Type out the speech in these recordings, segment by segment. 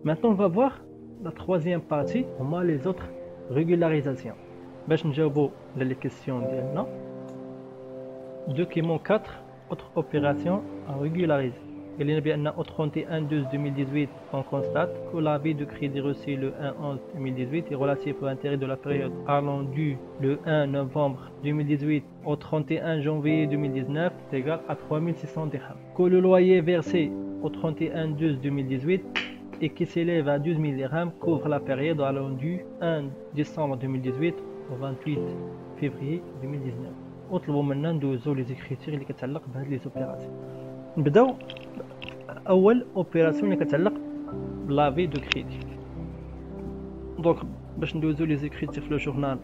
Maintenant, on va voir la troisième partie, هما les autres régularisations. باش نجاوبوا les questions ديالنا. Document 4, autres opérations à régulariser. Il y a bien au 31/12/2018, on constate que l'avis de crédit reçu le 1/11/2018 est relatif au intérêt de la période allant du le 1 novembre 2018 au 31 janvier 2019 est égal à 3600 dirhams. Que le loyer versé au 31/12/2018 et qui s'élève à 12 000 dirhams couvre la période allant du 1 décembre 2018 au 28 février 2019. اطلبوا منا ندوزو لي زيكريتير اللي كتعلق بهاد لي زوبيراسيون. نبداو اول اوبيراسيون اللي كتعلق بلافي دو كريدي. دونك باش ندوزو لي زيكريتير في لو جورنال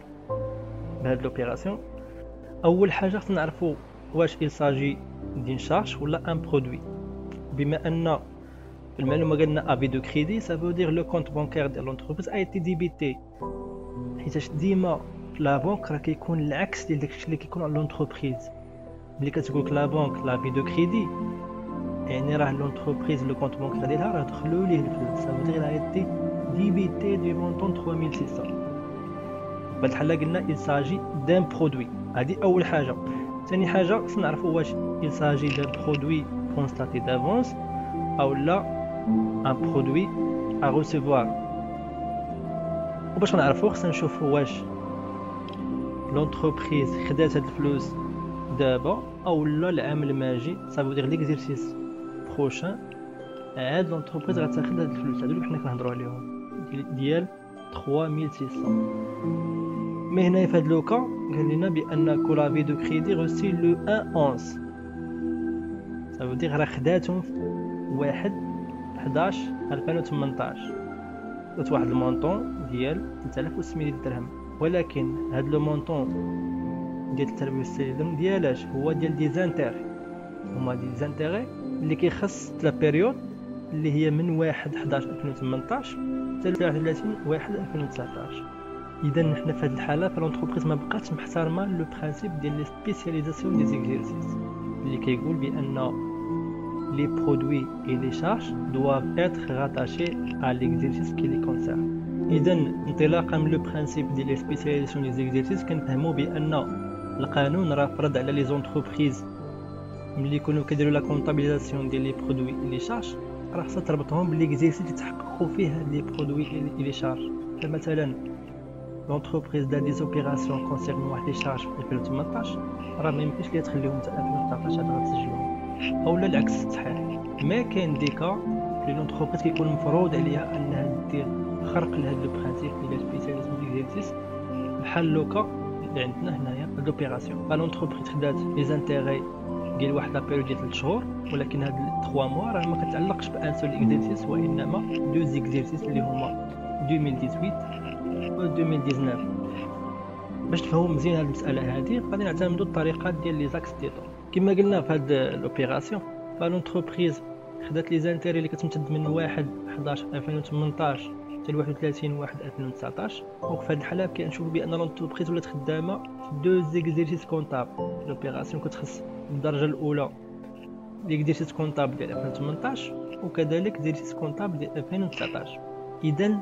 بهاد لوبيراسيون، اول حاجه خصنا نعرفوا واش il s'agit d'une charge ولا ان برودوي. بما ان المعلومه قالنا افي دو كريدي ça veut dire le compte bancaire de l'entreprise a été débité، حيتاش ديما لا بنك راه كيكون العكس ديال داكشي اللي كيكون على لونتربريز. ملي كتقولك لا بنك لا في دو كريدي يعني راه لونتربريز لو كونت بنكير ديالها راه دخلوا ليه الفلوس، صافي راه ايتي ديبيتي دو مونطون 3600. بهاد الحاله قلنا il s'agit d'un produit، هذه اول حاجه. ثاني حاجه خصنا نعرفوا واش il s'agit d'un produit constaté d'avance او لا un produit à recevoir. وباش نعرفوا خصنا نشوفوا واش l'entreprise خدات هاد الفلوس دابا او لا العام الماجي، صافي دير ليكزيرسيس بروشان عاد لونتربريز غتاخد هاد الفلوس هادو اللي حنا كنهضروا عليهم ديال 3600. مي هنا في هاد لوكا قال لنا بان كولافي دو كريدي روسي لو 1/11، صافي دير راه خداتهم 1/11/2018 درت واحد المونطون ديال 3600 درهم. ولكن هاد لو مونطون ديال 3600 درهم ديالاش هو ديال دي زانتيغي، هما دي زانتيغي اللي كيخص لا بيريود اللي هي من 1/11/2018 حتى 31/1/2019. اذا حنا في هاد الحاله فالونتربريز ما بقاتش محترمه لو برينسيپ ديال لي سبيسياليزاسيون دي زيكزيرسيس اللي كيقول بان les produits et les charges doivent être rattachés à l'exercice qui les concerne. إذا انطلاقا من لو برينسيپ ديال لي سبيسياليزاسيون دي زيكزيرسيس كنفهموا بان القانون راه فرض على لي زونتربريز ملي يكونوا كيديروا لا كونطابيليزاسيون ديال لي برودوي اي لي شارج راه خصها تربطهم بالليكزيرسيس اللي تحققوا فيه هاد لي برودوي اي لي شارج. فمثلا لونتربريز دار دي زوبيراسيون كونسيرن واحد لي شارج في 2018 راه ما يمكنش ليها تخليهم حتى 2019 عاد غتسجلهم، او لا العكس صحيح. ما كاين دي كا لي لونتربريز كيكون مفروض عليها انها دير خرق لهاد لو برينسيپ ديال سبيسياليزاسيون ديكزيرسيس بحال لوكا اللي عندنا هنايا لوبيراسيون. لونتربريز خدات لي زانتيغي ديال واحد لا بيريود ديال 3 شهور، ولكن هاد 3 موا راه ما كتعلقش بان سول اكزيرسيس وانما دو زيكزيرسيس اللي هما 2018 و 2019. باش تفهموا مزيان هاد المساله هادي غادي نعتمدوا الطريقات ديال لي زاكس ديتو. كما قلنا في هاد لوبيراسيون فالونتربريز خدات لي زانتيري اللي كتمتد من 1/11/2018 حتى 31/1/2019. دونك في هاد الحاله كنشوفوا بان لونتربريز ولات خدامه في دو زيكزيرسيس كونطابل. لوبيراسيون كتخص الدرجه الاولى ليكزيرسيس كونطابل ديال 2018 وكذلك زيكزيرسيس كونطابل ديال 2019. اذا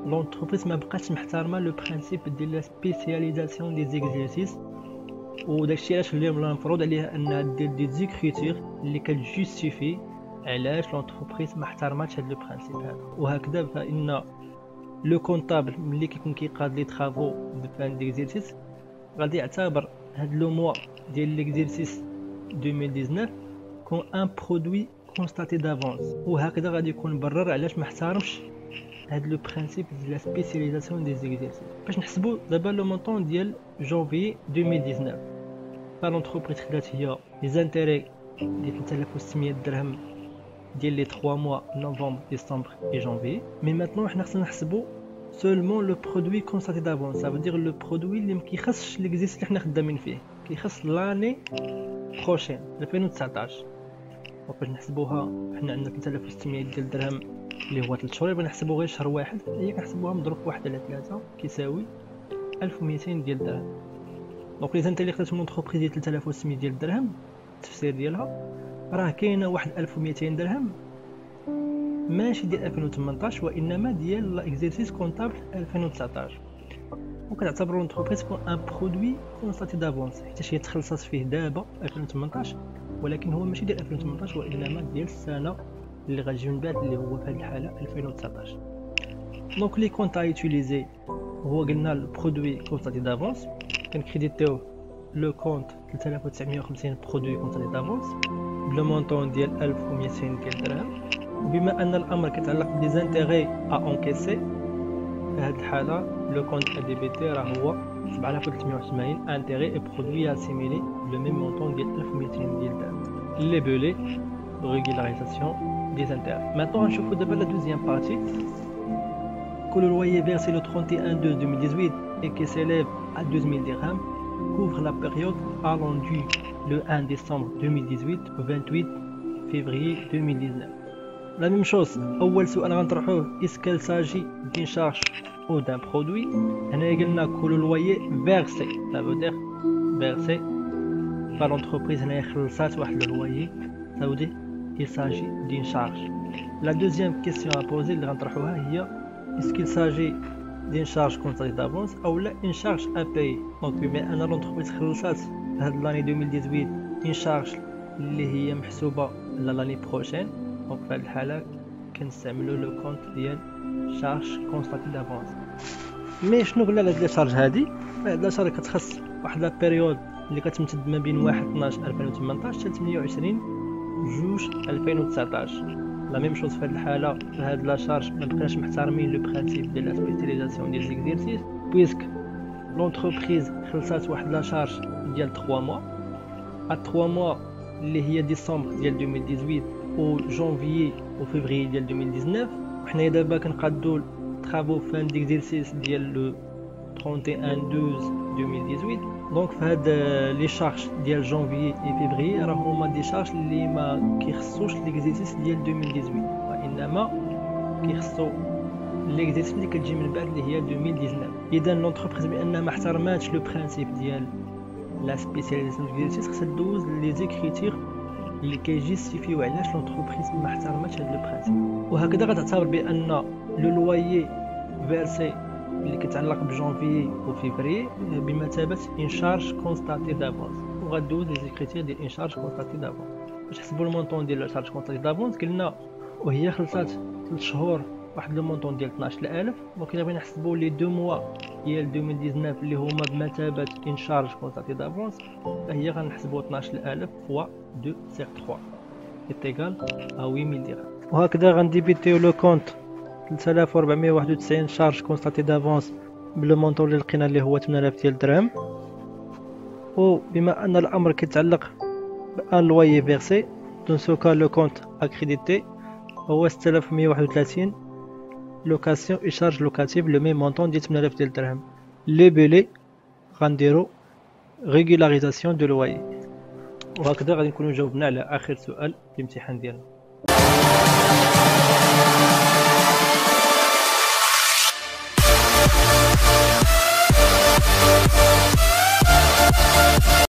لونتربريز ما بقاتش محترمه لو برينسيپ ديال لا سبيسياليزاسيون دي زيكزيرسيس، وداكشي علاش اليوم المفروض عليها انها دير دي زيكريتير اللي كتجوستيفي علاش لونتربريز ما احترماتش هاد لو برينسيپ هذا. وهكذا فان لو كونطابل ملي كيكون كيقاد لي طرافو دو فان ديكزيرسيس غادي يعتبر هاد لو موا ديال ليكزيرسيس 2019 كون ان برودوي كونستاتي دافونس، وهكذا غادي يكون مبرر علاش ما احترمش هاد لو برينسيپ ديال لا سبيسياليزاسيون دي زيكزيرسيس. باش نحسبوا دابا لو مونطون ديال جانفي 2019 فالونتربريز خدات هي لي زانتيري ديال 3600 درهم ديال لي 3 موا نوفمبر ديسمبر اي جانفي. مي ماتنون حنا خصنا نحسبوا سولمون لو برودوي كونستاتي دافونس، سا فو دير لو برودوي اللي ما كيخصش ليكزيرسيس اللي حنا خدامين فيه، كيخص لاني بروشين 2019. باش نحسبوها حنا عندنا 3600 ديال الدرهم اللي هو 3 شهور، نحسبوا غير شهر واحد هي كنحسبوها مضروب 1 على 3 كيساوي 1200 ديال الدرهم. دونك اذا انت اللي خدات من اونتربريز ديال 3600 ديال الدرهم التفسير ديالها راه كاينه واحد 1200 درهم ماشي ديال 2018 وانما ديال ليكزيرسيس كونطابل 2019. وكنعتبروا لونتربريز كون ان برودوي كونستاتي دافونس حيت هي تخلصات فيه دابا 2018 ولكن هو ماشي ديال 2018 وانما ديال السنه اللي غتجي من بعد اللي هو في هذه الحاله 2019. دونك لي كونت يوتيليزي هو قلنا البرودوي كونستاتي دافونس كنكريديتيو لو كونت 3950 برودوي كونستاتي دافونس بلو مونطون ديال 1200 ديال الدرهم. وبما ان الامر كيتعلق بليزانتيغي ا اونكيسي في هذه الحاله لو كونت ا دي بي تي راه هو 7380 انتيغي اي برودوي اسيميلي لو ميم مونطون ديال 1200 ديال الدرهم لي بولي ريغولاريزاسيون دي انتيغي. مانطون غنشوفو دابا لا دوزيام بارتي que le loyer versé le 31/12/2018 et qui s'élève à 12 000 dirhams couvre la période allant du le 1 décembre 2018 au 28 février 2019. La même chose, أول سؤال غنطرحوه est-ce qu'il s'agit d'une charge ou d'un produit. هنا قلنا que le loyer versé ça veut dire versé par l'entreprise هنا خلصات واحد le loyer ça veut dire il s'agit d'une charge. La deuxième question à poser اللي غنطرحوها هي est-ce qu'il s'agit d'une charge constatée d'avance ou une charge à payer. Donc بما ان l'entreprise خلصات هاد l'année 2018 une charge اللي هي محسوبه لاني بروشين دونك في هاد الحاله كنستعملوا لو كونت ديال charge constatée d'avance. مي شنو قلنا لهاد لي شارج هادي؟ هاد لا شارج كتخص واحد لا بيريود اللي كتمتد ما بين 1/12/2018 حتى 28/2/2019. لا ميم شوز في هذه الحاله في هاد لا شارج ما بقاش محترمين لو برينسيپ ديال لا سبيسياليزاسيون ديال ليكزيرسيس بويسك لونتربريز خلصات واحد لا شارج ديال 3 موا ا 3 موا اللي هي ديسمبر ديال 2018 و جانفيي و فيفري ديال 2019. وحنا دابا كنقادو طرافو فان ديكزيرسيس ديال لو 31/12/2018. دونك في هاد لي شارج ديال جانفيي اي فيفري راه هما دي شارج اللي ما كيخصوش ليكزيرسيس ديال 2018 وانما كيخصو ليكزيرسيس اللي كتجي من بعد اللي هي 2019. اذا لونتربريز بانها ما احترماتش لو برينسيپ ديال لا سبيسياليزاسيون ديكزيرسيس خصها دوز لي زيكريتير اللي كيجيستيفيو علاش لونتربريز ما احترماتش هاد لو برينسيپ. وهكذا غتعتبر بان لو لويي فيرسي اللي كيتعلق بجانفي و فيفري بمثابه ان شارج كونستاتي دافونس وغدوز لي زيكريتير ديال ان شارج كونستاتي دافونس. باش نحسبوا المونطون ديال لا شارج كونستاتي دافونس قلنا وهي خلصات 3 شهور واحد لو مونطون ديال 12000. دونك الا بغينا نحسبوا لي 2 موا ديال 2019 اللي هما بمثابه ان شارج كونستاتي دافونس فهي غنحسبوا 12000 فوا 2 سيغ 3 ايتيغال ا 8000 درهم. وهكذا غنديبيتيو لو كونت 3491 شارج كونستاتي دافونس بلو مونطون اللي لقينا اللي هو 8000 ديال الدرهم. وبما ان الامر كيتعلق بان لويي فيرسي دون سو كا لو كونت اكريديتي هو 6131 لوكاسيون اي شارج لوكاتيف لو ميم مونطون ديال 8000 ديال الدرهم. لي بيلي غنديرو ريغولاريزاسيون دو لويي. وهكذا غادي نكونوا جاوبنا على اخر سؤال في الامتحان ديالنا.